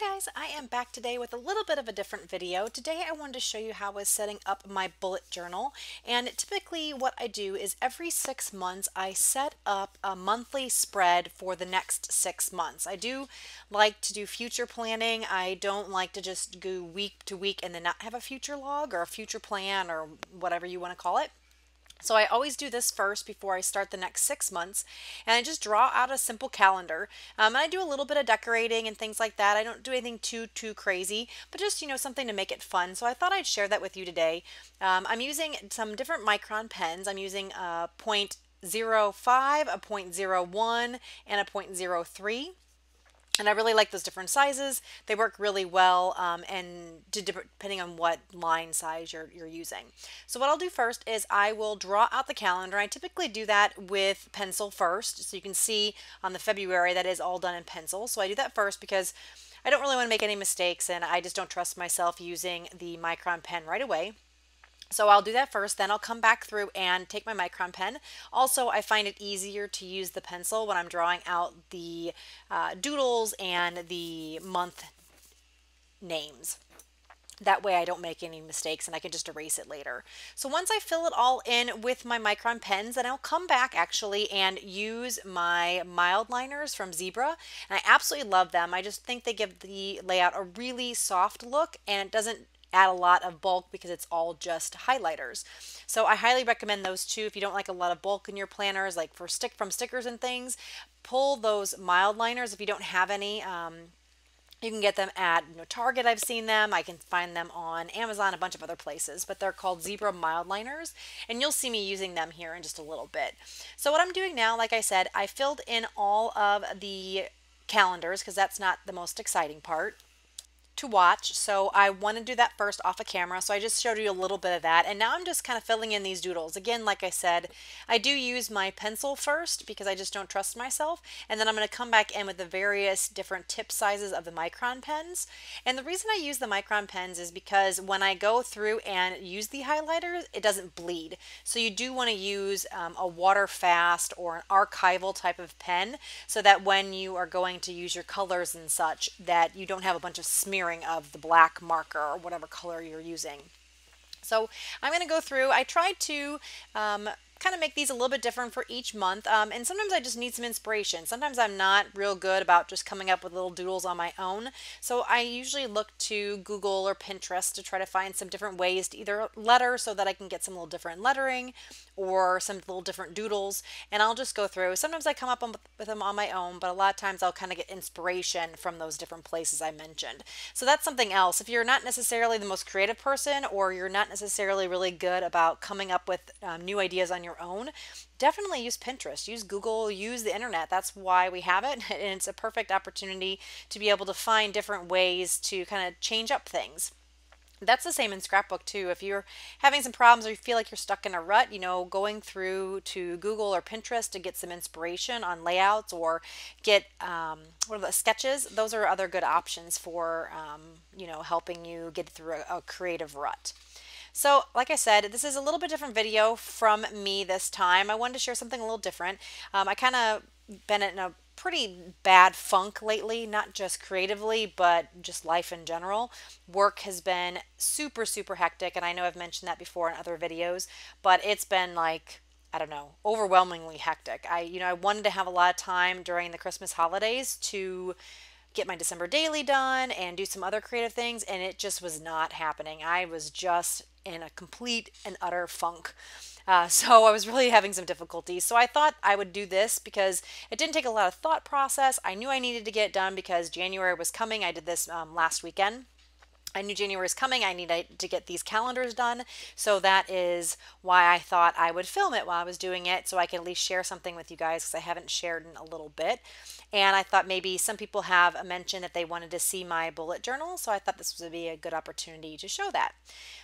Hi guys, I am back today with a little bit of a different video. Today I wanted to show you how I was setting up my bullet journal, and typically what I do is every 6 months I set up a monthly spread for the next 6 months. I do like to do future planning. I don't like to just go week to week and then not have a future log or a future plan or whatever you want to call it. So I always do this first before I start the next 6 months, and I just draw out a simple calendar. And I do a little bit of decorating and things like that. I don't do anything too crazy, but just something to make it fun. So I thought I'd share that with you today. I'm using some different Micron pens. I'm using a .05, a .01, and a .03. And I really like those different sizes. They work really well, and depending on what line size you're using. So what I'll do first is I will draw out the calendar. I typically do that with pencil first. So you can see on the February that is all done in pencil. So I do that first because I don't really want to make any mistakes, and I just don't trust myself using the Micron pen right away. So I'll do that first, then I'll come back through and take my Micron pen. Also, I find it easier to use the pencil when I'm drawing out the doodles and the month names. That way I don't make any mistakes and I can just erase it later. So once I fill it all in with my Micron pens, then I'll come back actually and use my mild liners from Zebra. And I absolutely love them. I just think they give the layout a really soft look, and it doesn't add a lot of bulk because it's all just highlighters. So I highly recommend those two. If you don't like a lot of bulk in your planners, like for from stickers and things, pull those mild liners if you don't have any. You can get them at Target. I've seen them. I can find them on Amazon, a bunch of other places, but they're called Zebra mild liners, and you'll see me using them here in just a little bit. So what I'm doing now, like I said, I filled in all of the calendars because that's not the most exciting part to watch. So I want to do that first off of camera. So I just showed you a little bit of that. And now I'm just kind of filling in these doodles. Again, like I said, I do use my pencil first because I just don't trust myself. And then I'm going to come back in with the various different tip sizes of the Micron pens. And the reason I use the Micron pens is because when I go through and use the highlighters, it doesn't bleed. So you do want to use a water fast or an archival type of pen so that when you are going to use your colors and such, that you don't have a bunch of smearing of the black marker or whatever color you're using. So I'm going to go through. I tried to kind of make these a little bit different for each month, and sometimes I just need some inspiration. Sometimes I'm not real good about just coming up with little doodles on my own, so I usually look to Google or Pinterest to try to find some different ways to either letter so that I can get some little different lettering or some little different doodles, and I'll just go through. Sometimes I come up with them on my own, but a lot of times I'll kind of get inspiration from those different places I mentioned. So that's something else. If you're not necessarily the most creative person, or you're not necessarily really good about coming up with new ideas on your own, definitely use Pinterest, use Google, use the internet. That's why we have it, and it's a perfect opportunity to be able to find different ways to kind of change up things. That's the same in Scrapbook too. If you're having some problems or you feel like you're stuck in a rut, going through to Google or Pinterest to get some inspiration on layouts or get what are the sketches, those are other good options for helping you get through a creative rut. So like I said, this is a little bit different video from me this time. I wanted to share something a little different. I kind of been in a pretty bad funk lately, not just creatively, but just life in general. Work has been super hectic, and I know I've mentioned that before in other videos, but it's been like, I don't know, overwhelmingly hectic. I wanted to have a lot of time during the Christmas holidays to get my December daily done and do some other creative things, and it just was not happening. I was just in a complete and utter funk. So I was really having some difficulties. So I thought I would do this because it didn't take a lot of thought process. I knew I needed to get it done because January was coming. I did this last weekend. I knew January was coming. I needed to get these calendars done. So that is why I thought I would film it while I was doing it so I could at least share something with you guys because I haven't shared in a little bit. And I thought maybe some people have mentioned that they wanted to see my bullet journal. So I thought this would be a good opportunity to show that.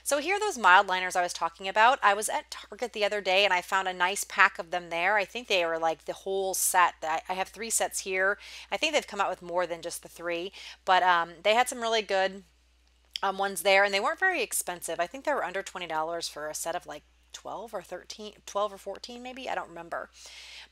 So here are those mild liners I was talking about. I was at Target the other day and I found a nice pack of them there. I think they were like the whole set. I have 3 sets here. I think they've come out with more than just the 3, but they had some really good ones there, and they weren't very expensive. I think they were under $20 for a set of like 12 or 13, 12 or 14 maybe, I don't remember.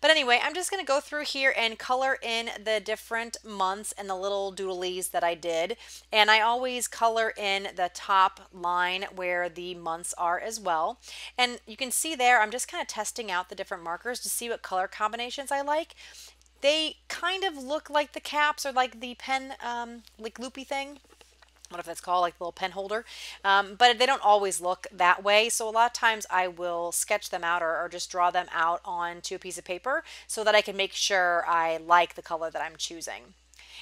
But anyway, I'm just going to go through here and color in the different months and the little doodlies that I did. And I always color in the top line where the months are as well. And you can see there, I'm just kind of testing out the different markers to see what color combinations I like. They kind of look like the caps or like the pen, like loopy thing. What if that's called, like the little pen holder, but they don't always look that way. So a lot of times I will sketch them out or just draw them out onto a piece of paper so that I can make sure I like the color that I'm choosing.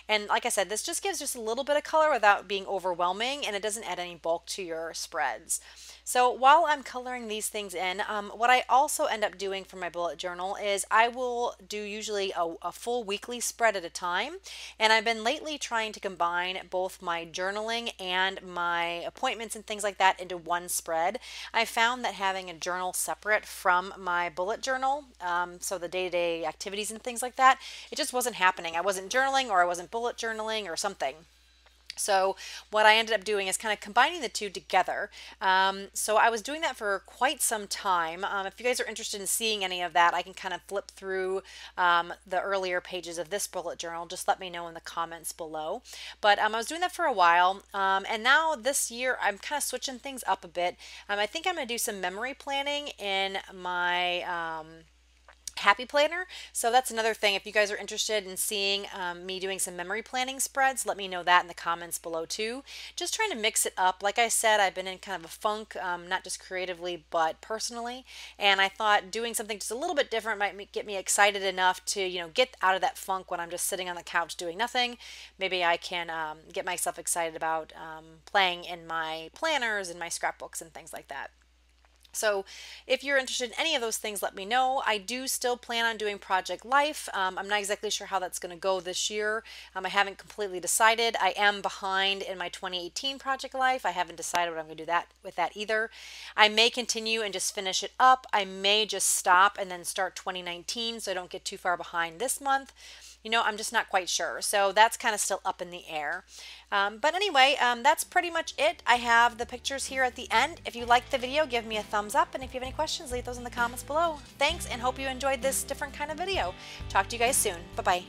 And like I said, this just gives just a little bit of color without being overwhelming, and it doesn't add any bulk to your spreads. So while I'm coloring these things in, what I also end up doing for my bullet journal is I will do usually a full weekly spread at a time. And I've been lately trying to combine both my journaling and my appointments and things like that into one spread. I found that having a journal separate from my bullet journal, so the day-to-day activities and things like that, it just wasn't happening. I wasn't journaling, or I wasn't bullet journaling or something. So what I ended up doing is kind of combining the two together. So I was doing that for quite some time. If you guys are interested in seeing any of that, I can kind of flip through the earlier pages of this bullet journal. Just let me know in the comments below. But I was doing that for a while. And now this year, I'm kind of switching things up a bit. I think I'm going to do some memory planning in my Happy Planner. So that's another thing. If you guys are interested in seeing me doing some memory planning spreads, let me know that in the comments below too. Just trying to mix it up. Like I said, I've been in kind of a funk, not just creatively, but personally. And I thought doing something just a little bit different might get me excited enough to, get out of that funk when I'm just sitting on the couch doing nothing. Maybe I can get myself excited about playing in my planners and my scrapbooks and things like that. So if you're interested in any of those things, let me know. I do still plan on doing Project Life. I'm not exactly sure how that's going to go this year. I haven't completely decided. I am behind in my 2018 Project Life. I haven't decided what I'm going to do with that either. I may continue and just finish it up. I may just stop and then start 2019 so I don't get too far behind this month. I'm just not quite sure. So that's kind of still up in the air. But anyway, that's pretty much it. I have the pictures here at the end. If you liked the video, give me a thumbs up. And if you have any questions, leave those in the comments below. Thanks, and hope you enjoyed this different kind of video. Talk to you guys soon. Bye-bye.